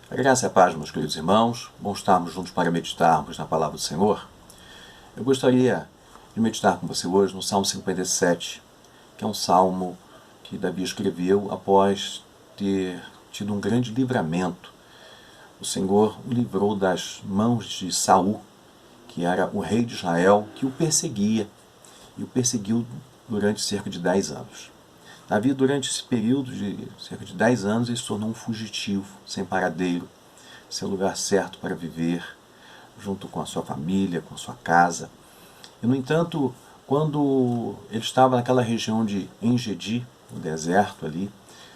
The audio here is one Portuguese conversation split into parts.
A graça e a paz, meus queridos irmãos, bom estarmos juntos para meditarmos na palavra do Senhor. Eu gostaria de meditar com você hoje no Salmo 57, que é um salmo que Davi escreveu após ter tido um grande livramento. O Senhor o livrou das mãos de Saul, que era o rei de Israel, que o perseguia, e o perseguiu durante cerca de 10 anos. Davi, durante esse período de cerca de 10 anos, ele se tornou um fugitivo, sem paradeiro, sem lugar certo para viver, junto com a sua família, com a sua casa. E, no entanto, quando ele estava naquela região de En-Gedi, no deserto ali,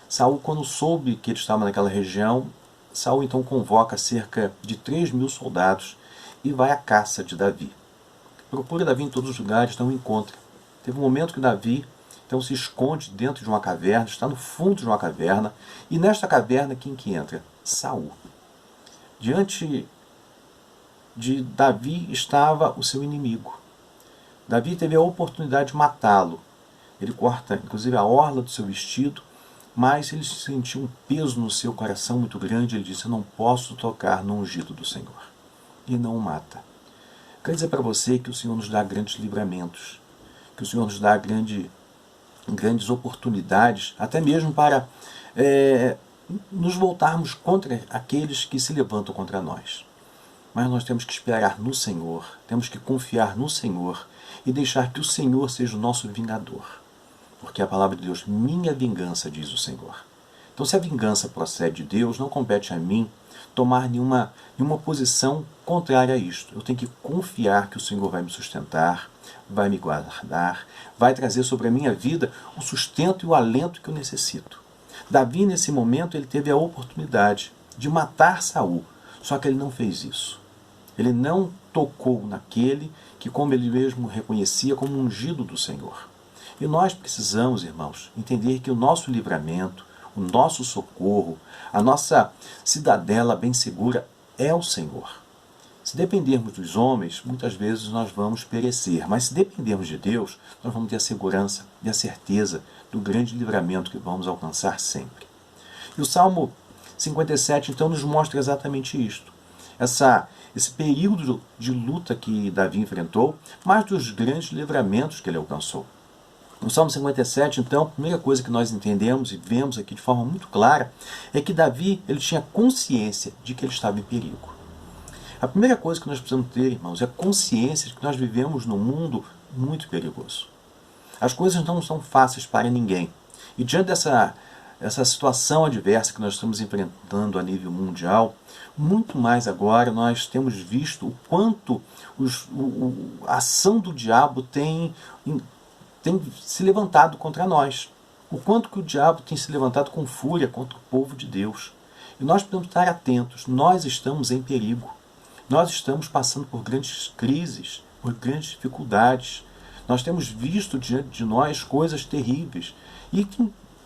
Saul, quando soube que ele estava naquela região, Saul então convoca cerca de 3.000 soldados e vai à caça de Davi. Procura Davi em todos os lugares, não o encontra. Teve um momento que Davi então se esconde dentro de uma caverna, está no fundo de uma caverna, e nesta caverna quem que entra? Saul. Diante de Davi estava o seu inimigo. Davi teve a oportunidade de matá-lo. Ele corta inclusive a orla do seu vestido, mas ele sentiu um peso no seu coração muito grande. Ele disse: eu não posso tocar no ungido do Senhor. E não o mata. Quero dizer para você que o Senhor nos dá grandes livramentos, que o Senhor nos dá grandes oportunidades, até mesmo para nos voltarmos contra aqueles que se levantam contra nós. Mas nós temos que esperar no Senhor, temos que confiar no Senhor e deixar que o Senhor seja o nosso vingador. Porque a palavra de Deus, minha vingança, diz o Senhor. Então, se a vingança procede de Deus, não compete a mim tomar nenhuma posição contrária a isto. Eu tenho que confiar que o Senhor vai me sustentar, vai me guardar, vai trazer sobre a minha vida o sustento e o alento que eu necessito. Davi, nesse momento, ele teve a oportunidade de matar Saul, só que ele não fez isso. Ele não tocou naquele que, como ele mesmo reconhecia, como ungido do Senhor. E nós precisamos, irmãos, entender que o nosso livramento, o nosso socorro, a nossa cidadela bem segura é o Senhor. Se dependermos dos homens, muitas vezes nós vamos perecer, mas se dependermos de Deus, nós vamos ter a segurança e a certeza do grande livramento que vamos alcançar sempre. E o Salmo 57, então, nos mostra exatamente isto. Esse período de luta que Davi enfrentou, mas dos grandes livramentos que ele alcançou. No Salmo 57, então, a primeira coisa que nós entendemos e vemos aqui de forma muito clara é que Davi ele tinha consciência de que ele estava em perigo. A primeira coisa que nós precisamos ter, irmãos, é a consciência de que nós vivemos num mundo muito perigoso. As coisas não são fáceis para ninguém. E diante dessa situação adversa que nós estamos enfrentando a nível mundial, muito mais agora nós temos visto o quanto a ação do diabo tem se levantado contra nós. O quanto que o diabo tem se levantado com fúria contra o povo de Deus. E nós precisamos estar atentos. Nós estamos em perigo. Nós estamos passando por grandes crises, por grandes dificuldades. Nós temos visto diante de nós coisas terríveis. E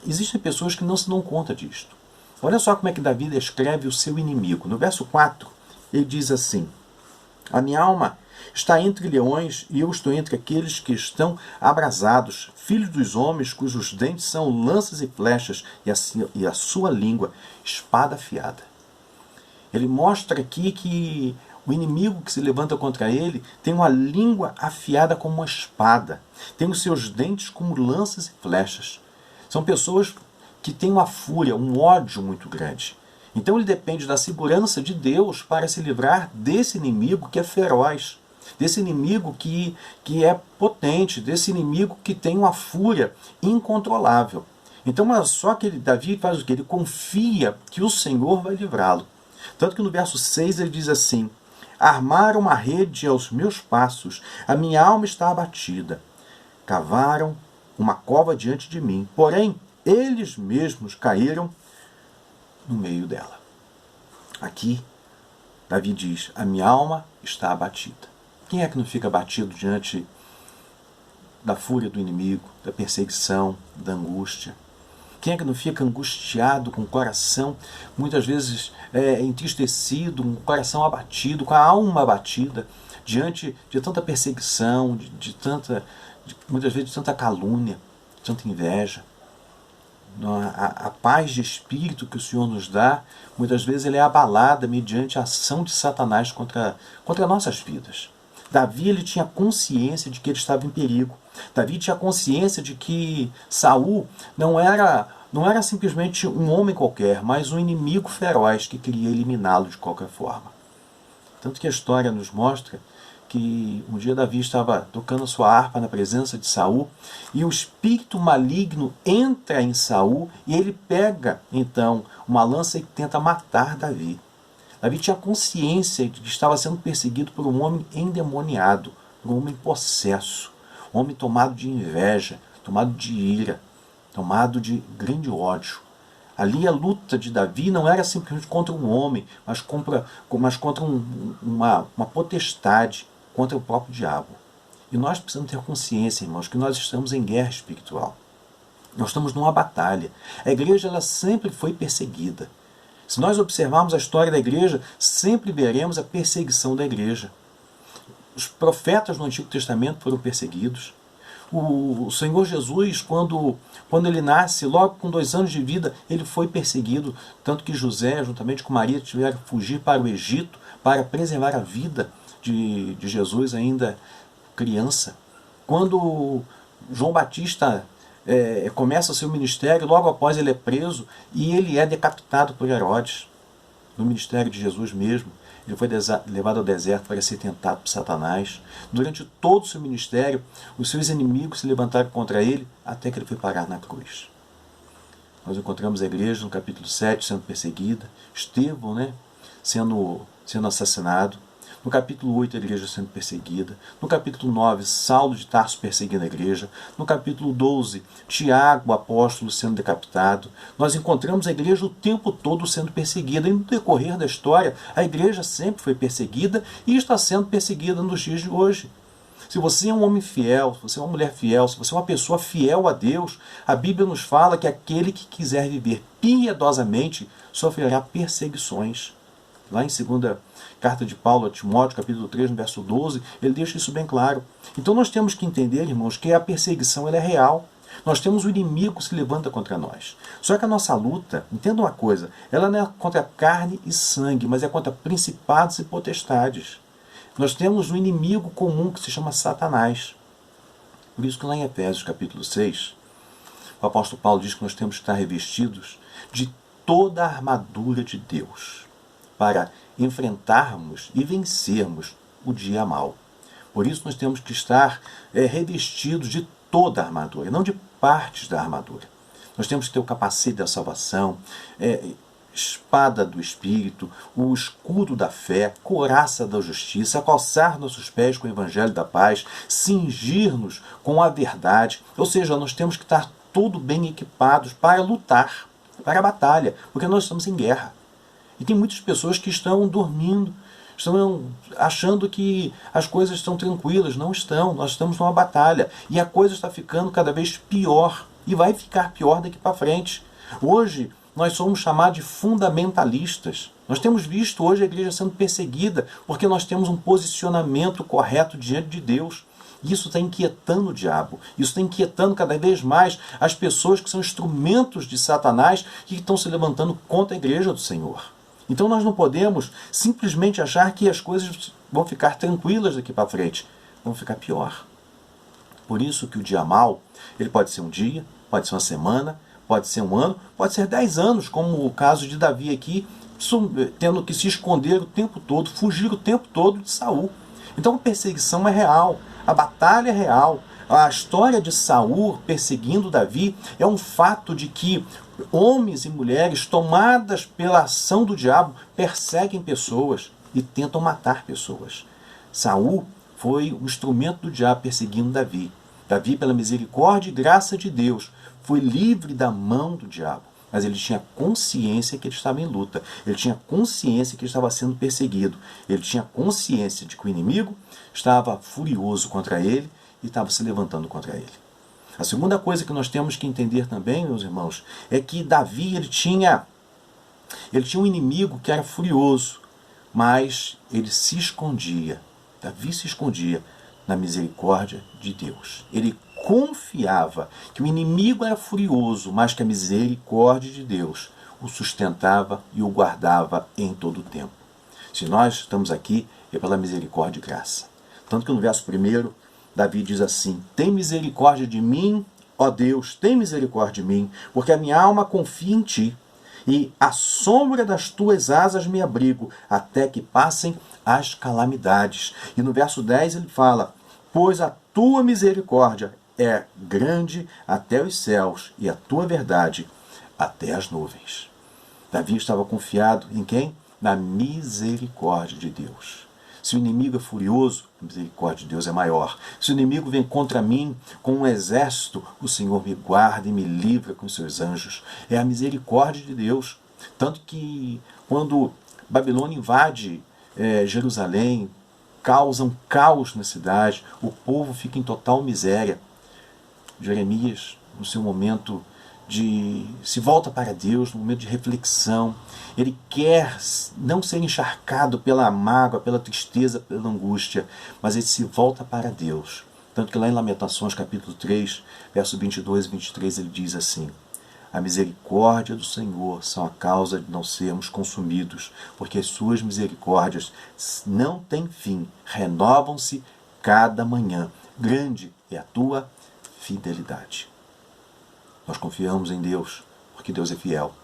existem pessoas que não se dão conta disto. Olha só como é que Davi descreve o seu inimigo. No verso 4, ele diz assim: a minha alma está entre leões e eu estou entre aqueles que estão abrasados, filhos dos homens cujos dentes são lanças e flechas e a sua língua espada afiada. Ele mostra aqui que o inimigo que se levanta contra ele tem uma língua afiada como uma espada, tem os seus dentes como lanças e flechas. São pessoas que têm uma fúria, um ódio muito grande. Então ele depende da segurança de Deus para se livrar desse inimigo que é feroz, desse inimigo que é potente, desse inimigo que tem uma fúria incontrolável. Então, mas só que Davi faz o que? Ele confia que o Senhor vai livrá-lo. Tanto que no verso 6 ele diz assim: armaram uma rede aos meus passos, a minha alma está abatida. Cavaram uma cova diante de mim, porém eles mesmos caíram no meio dela. Aqui, Davi diz: a minha alma está abatida. Quem é que não fica abatido diante da fúria do inimigo, da perseguição, da angústia? Quem é que não fica angustiado, com o coração muitas vezes entristecido, com o coração abatido, com a alma abatida, diante de tanta perseguição, muitas vezes de tanta calúnia, de tanta inveja? A paz de espírito que o Senhor nos dá, muitas vezes ele é abalada mediante a ação de Satanás contra nossas vidas. Davi ele tinha consciência de que ele estava em perigo. Davi tinha consciência de que Saul não era simplesmente um homem qualquer, mas um inimigo feroz que queria eliminá-lo de qualquer forma. Tanto que a história nos mostra que um dia Davi estava tocando sua harpa na presença de Saul e o espírito maligno entra em Saul e ele pega então uma lança e tenta matar Davi. Davi tinha consciência de que estava sendo perseguido por um homem endemoniado, por um homem possesso, um homem tomado de inveja, tomado de ira, tomado de grande ódio. Ali a luta de Davi não era simplesmente contra um homem, mas contra uma potestade, contra o próprio diabo. E nós precisamos ter consciência, irmãos, que nós estamos em guerra espiritual. Nós estamos numa batalha. A igreja ela sempre foi perseguida. Se nós observarmos a história da igreja, sempre veremos a perseguição da igreja. Os profetas no Antigo Testamento foram perseguidos. O Senhor Jesus, quando ele nasce, logo com 2 anos de vida, ele foi perseguido. Tanto que José, juntamente com Maria, tiveram que fugir para o Egito para preservar a vida de Jesus ainda criança. Quando João Batista começa o seu ministério, logo após ele é preso e ele é decapitado por Herodes, no ministério de Jesus mesmo. Ele foi levado ao deserto para ser tentado por Satanás. Durante todo o seu ministério, os seus inimigos se levantaram contra ele, até que ele foi parar na cruz. Nós encontramos a igreja no capítulo 7 sendo perseguida, Estevão sendo assassinado. No capítulo 8, a igreja sendo perseguida. No capítulo 9, Saulo de Tarso perseguindo a igreja. No capítulo 12, Tiago, o apóstolo, sendo decapitado. Nós encontramos a igreja o tempo todo sendo perseguida. E no decorrer da história, a igreja sempre foi perseguida e está sendo perseguida nos dias de hoje. Se você é um homem fiel, se você é uma mulher fiel, se você é uma pessoa fiel a Deus, a Bíblia nos fala que aquele que quiser viver piedosamente sofrerá perseguições. Lá em 2ª carta de Paulo a Timóteo, capítulo 3, no verso 12, ele deixa isso bem claro. Então nós temos que entender, irmãos, que a perseguição ela é real. Nós temos o inimigo que se levanta contra nós. Só que a nossa luta, entenda uma coisa, ela não é contra carne e sangue, mas é contra principados e potestades. Nós temos um inimigo comum que se chama Satanás. Por isso que lá em Efésios, capítulo 6, o apóstolo Paulo diz que nós temos que estar revestidos de toda a armadura de Deus, para enfrentarmos e vencermos o dia mau. Por isso nós temos que estar revestidos de toda a armadura, não de partes da armadura. Nós temos que ter o capacete da salvação, espada do Espírito, o escudo da fé, couraça da justiça, calçar nossos pés com o evangelho da paz, cingir-nos com a verdade. Ou seja, nós temos que estar tudo bem equipados para lutar, para a batalha, porque nós estamos em guerra. E tem muitas pessoas que estão dormindo, estão achando que as coisas estão tranquilas. Não estão, nós estamos numa batalha. E a coisa está ficando cada vez pior. E vai ficar pior daqui para frente. Hoje, nós somos chamados de fundamentalistas. Nós temos visto hoje a igreja sendo perseguida porque nós temos um posicionamento correto diante de Deus. Isso está inquietando o diabo. Isso está inquietando cada vez mais as pessoas que são instrumentos de Satanás e que estão se levantando contra a igreja do Senhor. Então nós não podemos simplesmente achar que as coisas vão ficar tranquilas daqui para frente. Vão ficar pior. Por isso que o dia mau, ele pode ser um dia, pode ser uma semana, pode ser um ano, pode ser 10 anos, como o caso de Davi aqui, tendo que se esconder o tempo todo, fugir o tempo todo de Saul. Então a perseguição é real, a batalha é real. A história de Saul perseguindo Davi é um fato de que homens e mulheres tomadas pela ação do diabo perseguem pessoas e tentam matar pessoas. Saul foi o instrumento do diabo perseguindo Davi. Davi, pela misericórdia e graça de Deus, foi livre da mão do diabo. Mas ele tinha consciência que ele estava em luta. Ele tinha consciência que ele estava sendo perseguido. Ele tinha consciência de que o inimigo estava furioso contra ele e estava se levantando contra ele. A segunda coisa que nós temos que entender também, meus irmãos, é que Davi ele tinha um inimigo que era furioso, mas ele se escondia. Davi se escondia. na misericórdia de Deus. Ele confiava que o inimigo era furioso, mas que a misericórdia de Deus o sustentava e o guardava em todo o tempo. Se nós estamos aqui, é pela misericórdia e graça. Tanto que no verso 1, Davi diz assim: tem misericórdia de mim, ó Deus, tem misericórdia de mim, porque a minha alma confia em ti, e à sombra das tuas asas me abrigo, até que passem as calamidades. E no verso 10 ele fala: pois a tua misericórdia é grande até os céus, e a tua verdade até as nuvens. Davi estava confiado em quem? Na misericórdia de Deus. Se o inimigo é furioso, a misericórdia de Deus é maior. Se o inimigo vem contra mim com um exército, o Senhor me guarda e me livra com os seus anjos. É a misericórdia de Deus. Tanto que quando Babilônia invade Jerusalém, causa um caos na cidade, o povo fica em total miséria. Jeremias, no seu momento se volta para Deus, no momento de reflexão. Ele quer não ser encharcado pela mágoa, pela tristeza, pela angústia, mas ele se volta para Deus. Tanto que lá em Lamentações, capítulo 3, verso 22 e 23, ele diz assim: a misericórdia do Senhor são a causa de não sermos consumidos, porque as suas misericórdias não têm fim, renovam-se cada manhã. Grande é a tua fidelidade. Nós confiamos em Deus, porque Deus é fiel.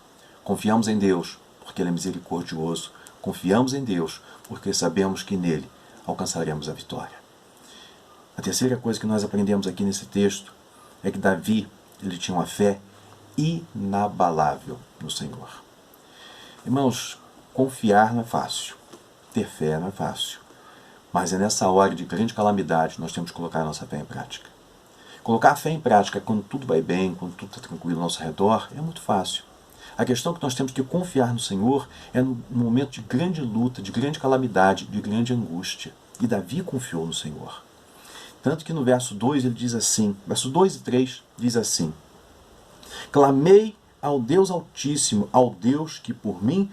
Confiamos em Deus, porque Ele é misericordioso. Confiamos em Deus, porque sabemos que nele alcançaremos a vitória. A terceira coisa que nós aprendemos aqui nesse texto é que Davi, ele tinha uma fé inabalável no Senhor. Irmãos, confiar não é fácil. Ter fé não é fácil. Mas é nessa hora de grande calamidade que nós temos que colocar a nossa fé em prática. Colocar a fé em prática quando tudo vai bem, quando tudo está tranquilo ao nosso redor, é muito fácil. A questão é que nós temos que confiar no Senhor é no momento de grande luta, de grande calamidade, de grande angústia. E Davi confiou no Senhor. Tanto que no verso 2 ele diz assim, verso 2 e 3 diz assim: clamei ao Deus Altíssimo, ao Deus que por mim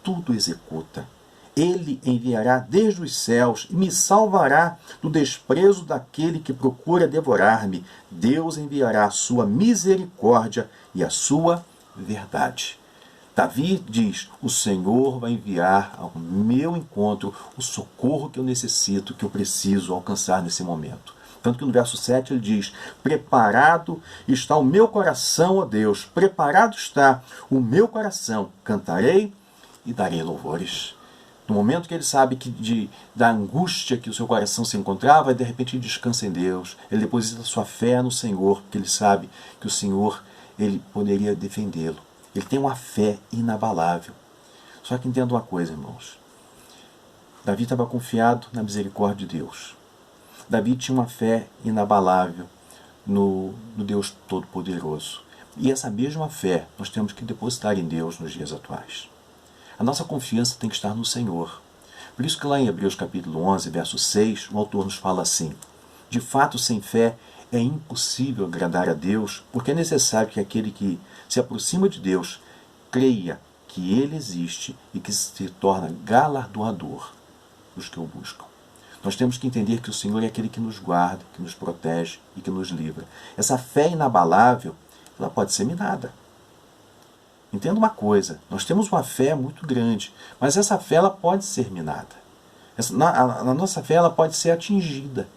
tudo executa. Ele enviará desde os céus e me salvará do desprezo daquele que procura devorar-me. Deus enviará a sua misericórdia e a sua verdade. Davi diz: o Senhor vai enviar ao meu encontro o socorro que eu necessito, que eu preciso alcançar nesse momento. Tanto que no verso 7 ele diz: preparado está o meu coração, ó Deus, preparado está o meu coração, cantarei e darei louvores. No momento que ele sabe da angústia que o seu coração se encontrava, de repente ele descansa em Deus. Ele deposita sua fé no Senhor, porque ele sabe que o Senhor ele poderia defendê-lo. Ele tem uma fé inabalável. Só que entenda uma coisa, irmãos. Davi estava confiado na misericórdia de Deus. Davi tinha uma fé inabalável no Deus Todo-Poderoso. E essa mesma fé nós temos que depositar em Deus nos dias atuais. A nossa confiança tem que estar no Senhor. Por isso que lá em Hebreus capítulo 11, verso 6, o autor nos fala assim: de fato, sem fé é impossível agradar a Deus, porque é necessário que aquele que se aproxima de Deus creia que Ele existe e que se torna galardoador dos que o buscam. Nós temos que entender que o Senhor é aquele que nos guarda, que nos protege e que nos livra. Essa fé inabalável, ela pode ser minada. Entenda uma coisa, nós temos uma fé muito grande, mas essa fé ela pode ser minada. A nossa fé ela pode ser atingida.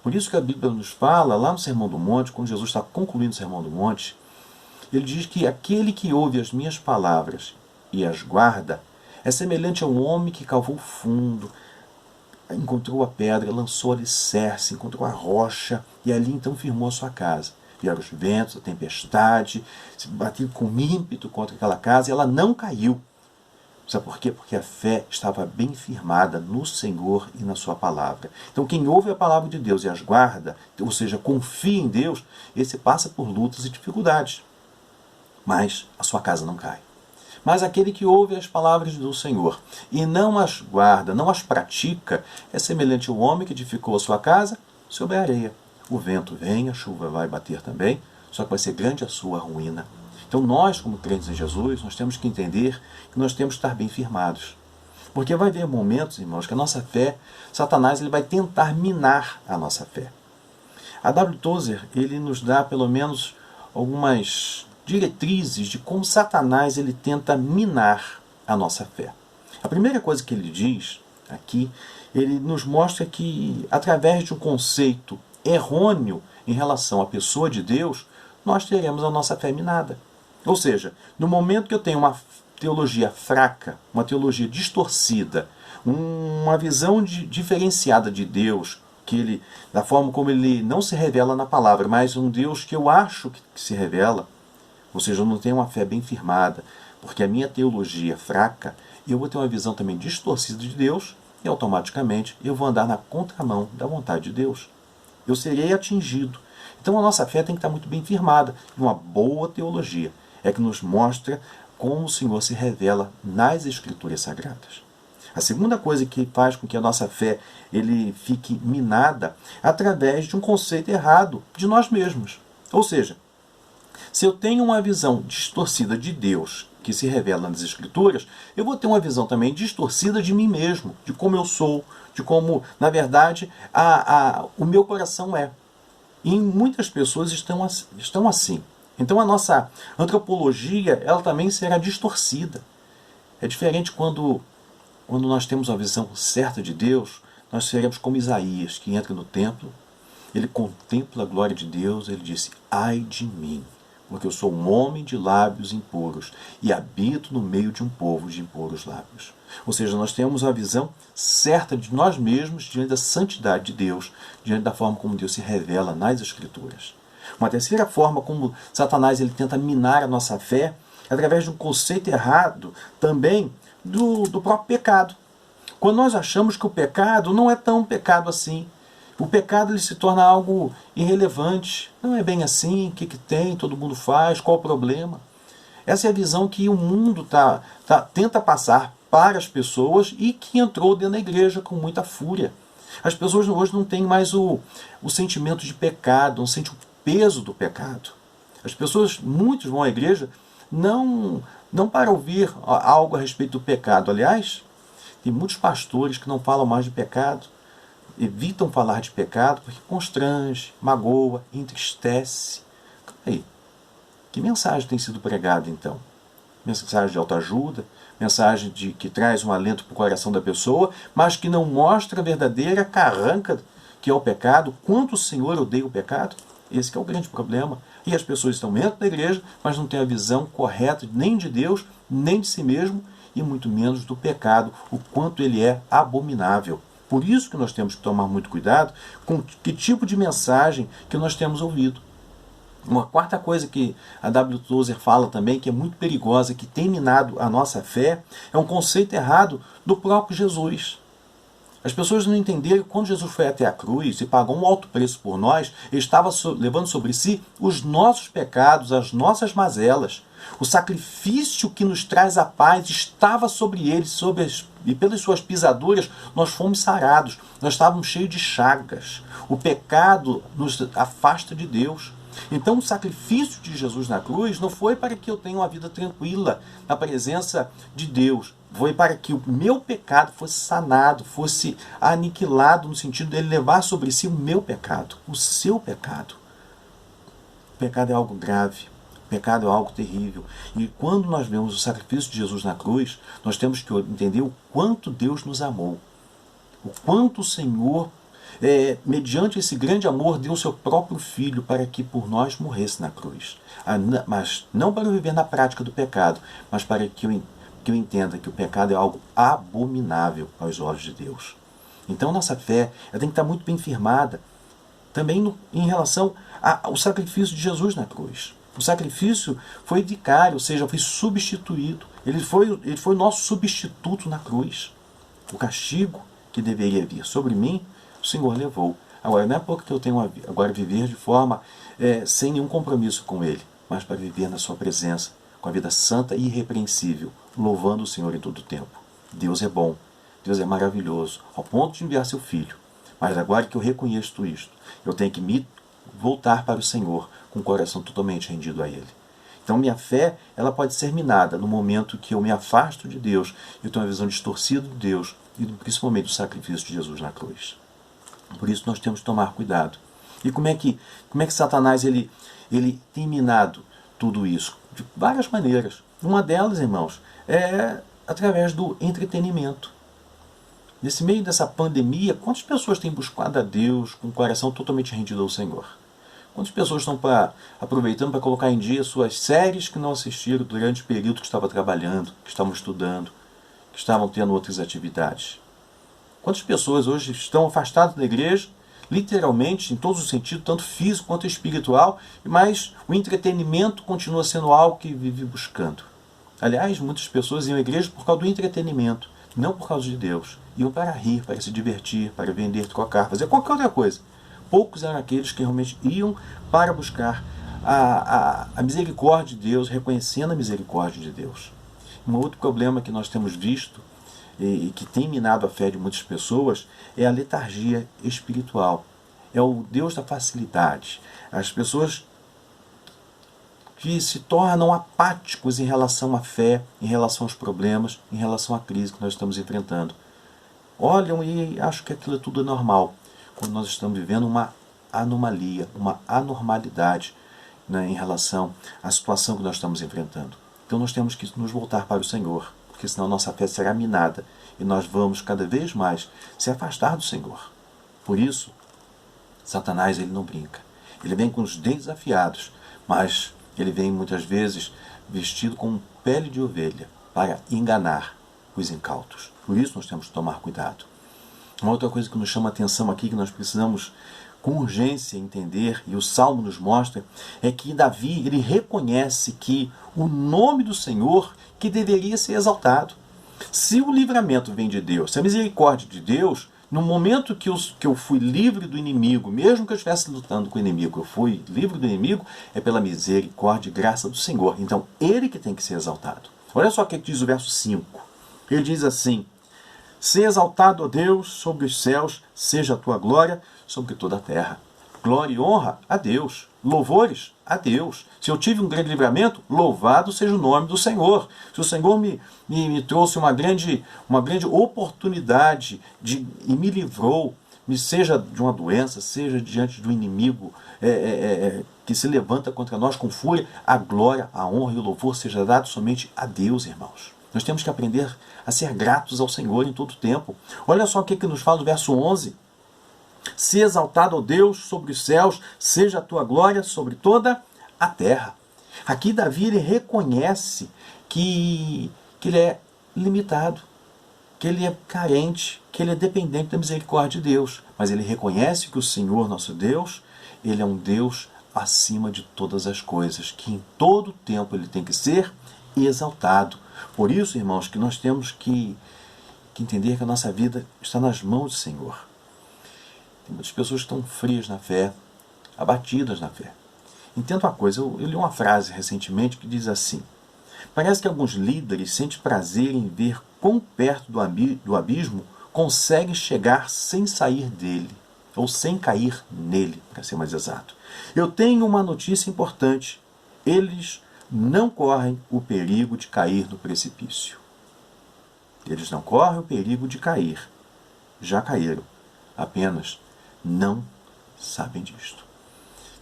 Por isso que a Bíblia nos fala, lá no Sermão do Monte, quando Jesus está concluindo o Sermão do Monte, ele diz que aquele que ouve as minhas palavras e as guarda é semelhante a um homem que cavou fundo, encontrou a pedra, lançou alicerce, encontrou a rocha e ali então firmou a sua casa. Vieram os ventos, a tempestade, se bateu com ímpeto contra aquela casa e ela não caiu. Sabe por quê? Porque a fé estava bem firmada no Senhor e na sua palavra. Então quem ouve a palavra de Deus e as guarda, ou seja, confia em Deus, esse passa por lutas e dificuldades. Mas a sua casa não cai. Mas aquele que ouve as palavras do Senhor e não as guarda, não as pratica, é semelhante ao homem que edificou a sua casa sobre a areia. O vento vem, a chuva vai bater também, só que vai ser grande a sua ruína. Então nós, como crentes em Jesus, nós temos que entender que nós temos que estar bem firmados. Porque vai haver momentos, irmãos, que a nossa fé, Satanás ele vai tentar minar a nossa fé. A W. Tozer, ele nos dá pelo menos algumas diretrizes de como Satanás ele tenta minar a nossa fé. A primeira coisa que ele diz aqui, ele nos mostra que através de um conceito errôneo em relação à pessoa de Deus, nós teremos a nossa fé minada. Ou seja, no momento que eu tenho uma teologia fraca, uma teologia distorcida, uma visão diferenciada de Deus, que ele, da forma como ele não se revela na palavra, mas um Deus que eu acho que se revela, ou seja, eu não tenho uma fé bem firmada, porque a minha teologia é fraca, eu vou ter uma visão também distorcida de Deus e automaticamente eu vou andar na contramão da vontade de Deus. Eu serei atingido. Então a nossa fé tem que estar muito bem firmada. E uma boa teologia é que nos mostra como o Senhor se revela nas Escrituras Sagradas. A segunda coisa que faz com que a nossa fé ele fique minada é através de um conceito errado de nós mesmos. Ou seja, se eu tenho uma visão distorcida de Deus que se revela nas Escrituras, eu vou ter uma visão também distorcida de mim mesmo, de como eu sou, de como, na verdade, o meu coração é. E muitas pessoas estão assim. Então a nossa antropologia ela também será distorcida. É diferente quando nós temos uma visão certa de Deus, nós seremos como Isaías, que entra no templo, ele contempla a glória de Deus, ele disse, ai de mim, porque eu sou um homem de lábios impuros e habito no meio de um povo de impuros lábios. Ou seja, nós temos a visão certa de nós mesmos diante da santidade de Deus, diante da forma como Deus se revela nas Escrituras. Uma terceira forma como Satanás ele tenta minar a nossa fé, através de um conceito errado também do próprio pecado. Quando nós achamos que o pecado não é tão pecado assim, o pecado ele se torna algo irrelevante. Não é bem assim, o que tem, todo mundo faz, qual o problema? Essa é a visão que o mundo tenta passar para as pessoas e que entrou dentro da igreja com muita fúria. As pessoas hoje não têm mais o sentimento de pecado, não sentem o peso do pecado. As pessoas, muitos vão à igreja não para ouvir algo a respeito do pecado. Aliás, tem muitos pastores que não falam mais de pecado, evitam falar de pecado porque constrange, magoa, entristece. Aí, que mensagem tem sido pregada então? Mensagem de autoajuda, mensagem que traz um alento para o coração da pessoa, mas que não mostra a verdadeira carranca que é o pecado, quanto o Senhor odeia o pecado? Esse que é o grande problema. E as pessoas estão dentro da igreja, mas não têm a visão correta nem de Deus, nem de si mesmo, e muito menos do pecado, o quanto ele é abominável. Por isso que nós temos que tomar muito cuidado com que tipo de mensagem que nós temos ouvido. Uma quarta coisa que a W. Tozer fala também, que é muito perigosa, que tem minado a nossa fé, é um conceito errado do próprio Jesus. As pessoas não entenderam que quando Jesus foi até a cruz e pagou um alto preço por nós, ele estava levando sobre si os nossos pecados, as nossas mazelas. O sacrifício que nos traz a paz estava sobre ele, e pelas suas pisaduras nós fomos sarados. Nós estávamos cheios de chagas. O pecado nos afasta de Deus. Então o sacrifício de Jesus na cruz não foi para que eu tenha uma vida tranquila na presença de Deus. Foi para que o meu pecado fosse sanado, fosse aniquilado, no sentido dele levar sobre si o meu pecado, o seu pecado. O pecado é algo grave, o pecado é algo terrível. E quando nós vemos o sacrifício de Jesus na cruz, nós temos que entender o quanto Deus nos amou, o quanto o Senhor, mediante esse grande amor, deu o seu próprio Filho para que por nós morresse na cruz. Mas não para eu viver na prática do pecado, mas para que eu entenda que o pecado é algo abominável aos olhos de Deus. Então nossa fé tem que estar muito bem firmada também em relação ao sacrifício de Jesus na cruz. O sacrifício foi vicário, ou seja, foi substituído. Ele foi o nosso substituto na cruz. O castigo que deveria vir sobre mim, o Senhor levou. Agora, não é porque eu tenho agora viver de forma sem nenhum compromisso com Ele, mas para viver na sua presença, com a vida santa e irrepreensível, louvando o Senhor em todo o tempo. Deus é bom, Deus é maravilhoso, ao ponto de enviar seu Filho. Mas agora que eu reconheço isto, eu tenho que me voltar para o Senhor com o coração totalmente rendido a Ele. Então minha fé, ela pode ser minada no momento que eu me afasto de Deus, eu tenho uma visão distorcida de Deus e principalmente do sacrifício de Jesus na cruz. Por isso nós temos que tomar cuidado. E como é que Satanás ele tem minado tudo isso? De várias maneiras. Uma delas, irmãos, é através do entretenimento. Nesse meio dessa pandemia, quantas pessoas têm buscado a Deus com o coração totalmente rendido ao Senhor? Quantas pessoas estão aproveitando para colocar em dia suas séries que não assistiram durante o período que estava trabalhando, que estavam estudando, que estavam tendo outras atividades? Quantas pessoas hoje estão afastadas da igreja, literalmente, em todos os sentidos, tanto físico quanto espiritual, mas o entretenimento continua sendo algo que vive buscando. Aliás, muitas pessoas iam à igreja por causa do entretenimento, não por causa de Deus. Iam para rir, para se divertir, para vender, trocar, fazer qualquer outra coisa. Poucos eram aqueles que realmente iam para buscar a misericórdia de Deus, reconhecendo a misericórdia de Deus. Um outro problema que nós temos visto e que tem minado a fé de muitas pessoas é a letargia espiritual. É o Deus da facilidade. As pessoas que se tornam apáticos em relação à fé, em relação aos problemas, em relação à crise que nós estamos enfrentando. Olham e acham que aquilo é tudo normal, quando nós estamos vivendo uma anomalia, uma anormalidade, né, em relação à situação que nós estamos enfrentando. Então nós temos que nos voltar para o Senhor, porque senão nossa fé será minada e nós vamos cada vez mais se afastar do Senhor. Por isso, Satanás ele não brinca. Ele vem com os dentes afiados, mas ele vem muitas vezes vestido com pele de ovelha para enganar os incautos. Por isso nós temos que tomar cuidado. Uma outra coisa que nos chama a atenção aqui, que nós precisamos com urgência entender, e o Salmo nos mostra, é que Davi ele reconhece que o nome do Senhor que deveria ser exaltado. Se o livramento vem de Deus, se a misericórdia de Deus, no momento que eu fui livre do inimigo, mesmo que eu estivesse lutando com o inimigo, eu fui livre do inimigo, é pela misericórdia e graça do Senhor. Então, ele que tem que ser exaltado. Olha só o que diz o verso 5. Ele diz assim: "Seja exaltado, ó Deus, sobre os céus, seja a tua glória sobre toda a terra." Glória e honra a Deus. Louvores a Deus. Se eu tive um grande livramento, louvado seja o nome do Senhor. Se o Senhor me trouxe uma grande oportunidade e me livrou, seja de uma doença, seja diante do inimigo que se levanta contra nós com fúria, a glória, a honra e o louvor seja dado somente a Deus, irmãos. Nós temos que aprender a ser gratos ao Senhor em todo o tempo. Olha só o que nos fala no verso 11. "Se exaltado, ó Deus, sobre os céus, seja a tua glória sobre toda a terra." Aqui Davi ele reconhece que ele é limitado, que ele é carente, que ele é dependente da misericórdia de Deus. Mas ele reconhece que o Senhor, nosso Deus, ele é um Deus acima de todas as coisas, que em todo tempo ele tem que ser exaltado. Por isso, irmãos, que nós temos que entender que a nossa vida está nas mãos do Senhor. Tem muitas pessoas que estão frias na fé, abatidas na fé. Entenda uma coisa, eu li uma frase recentemente que diz assim: "Parece que alguns líderes sentem prazer em ver quão perto do abismo conseguem chegar sem sair dele, ou sem cair nele, para ser mais exato. Eu tenho uma notícia importante: eles não correm o perigo de cair no precipício." Eles não correm o perigo de cair. Já caíram. Apenas não sabem disto.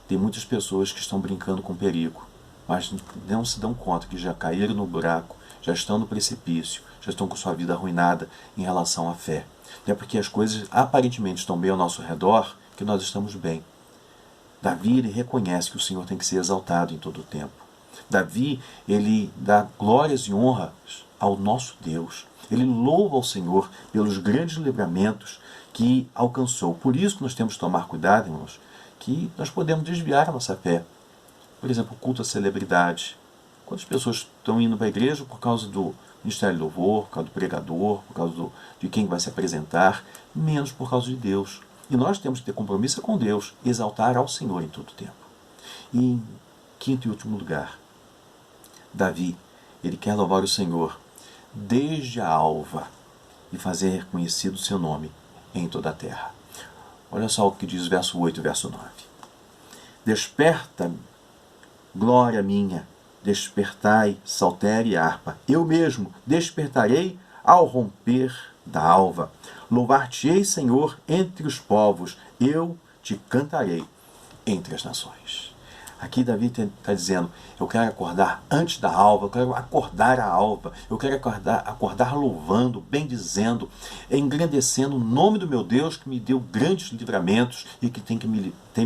Tem muitas pessoas que estão brincando com perigo, mas não se dão conta que já caíram no buraco, já estão no precipício, já estão com sua vida arruinada em relação à fé. Não é porque as coisas aparentemente estão bem ao nosso redor que nós estamos bem. Davi ele reconhece que o Senhor tem que ser exaltado em todo o tempo. Davi ele dá glórias e honras ao nosso Deus. Ele louva ao Senhor pelos grandes livramentos que alcançou. Por isso que nós temos que tomar cuidado, irmãos, que nós podemos desviar a nossa fé. Por exemplo, o culto à celebridade. Quantas pessoas estão indo para a igreja por causa do ministério de louvor, por causa do pregador, por causa de quem vai se apresentar, menos por causa de Deus. E nós temos que ter compromisso com Deus, exaltar ao Senhor em todo o tempo. E em quinto e último lugar, Davi, ele quer louvar o Senhor desde a alva e fazer reconhecido o seu nome em toda a terra. Olha só o que diz o verso 8 e o verso 9. "Desperta, glória minha, despertai saltério e harpa. Eu mesmo despertarei ao romper da alva. Louvar-te-ei, Senhor, entre os povos. Eu te cantarei entre as nações. Aqui Davi está dizendo, eu quero acordar antes da alva, eu quero acordar a alva, eu quero acordar louvando, bendizendo, engrandecendo o nome do meu Deus que me deu grandes livramentos e que tem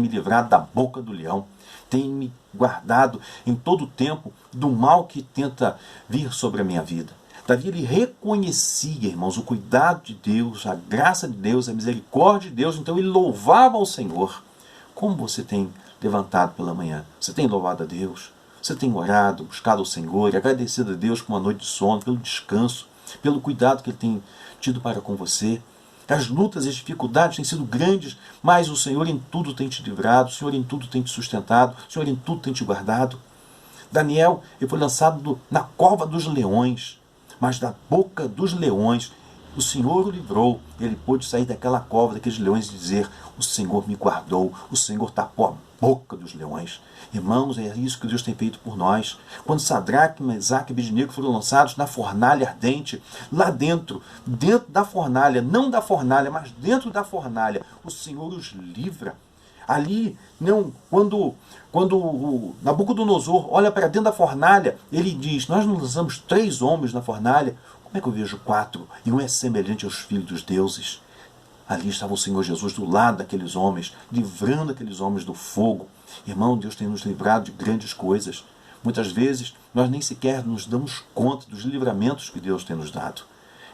me livrado da boca do leão, tem me guardado em todo o tempo do mal que tenta vir sobre a minha vida. Davi ele reconhecia, irmãos, o cuidado de Deus, a graça de Deus, a misericórdia de Deus, então ele louvava ao Senhor. Como você tem levantado pela manhã? Você tem louvado a Deus? Você tem orado, buscado o Senhor, agradecido a Deus por uma noite de sono, pelo descanso, pelo cuidado que Ele tem tido para com você? As lutas e as dificuldades têm sido grandes, mas o Senhor em tudo tem te livrado, o Senhor em tudo tem te sustentado, o Senhor em tudo tem te guardado. Daniel ele foi lançado na cova dos leões, mas da boca dos leões o Senhor o livrou. Ele pôde sair daquela cova, daqueles leões e dizer, o Senhor me guardou, o Senhor tapou a boca dos leões. Irmãos, é isso que Deus tem feito por nós. Quando Sadraque, Mesaque e Abednego foram lançados na fornalha ardente, lá dentro da fornalha, não da fornalha, mas dentro da fornalha, o Senhor os livra. Ali, não, quando o Nabucodonosor olha para dentro da fornalha, ele diz, nós não lançamos 3 homens na fornalha, como é que eu vejo 4? E um é semelhante aos filhos dos deuses. Ali estava o Senhor Jesus do lado daqueles homens, livrando aqueles homens do fogo. Irmão, Deus tem nos livrado de grandes coisas. Muitas vezes, nós nem sequer nos damos conta dos livramentos que Deus tem nos dado.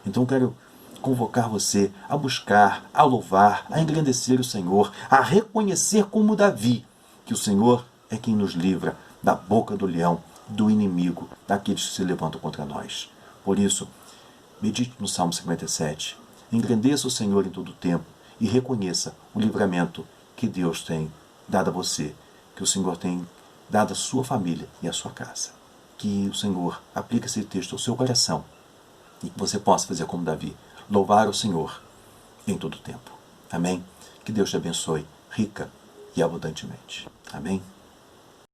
Então, quero convocar você a buscar, a louvar, a engrandecer o Senhor, a reconhecer como Davi, que o Senhor é quem nos livra da boca do leão, do inimigo, daqueles que se levantam contra nós. Por isso, medite no Salmo 57, engrandeça o Senhor em todo o tempo e reconheça o livramento que Deus tem dado a você, que o Senhor tem dado à sua família e à sua casa. Que o Senhor aplique esse texto ao seu coração e que você possa fazer como Davi, louvar o Senhor em todo o tempo. Amém? Que Deus te abençoe rica e abundantemente. Amém?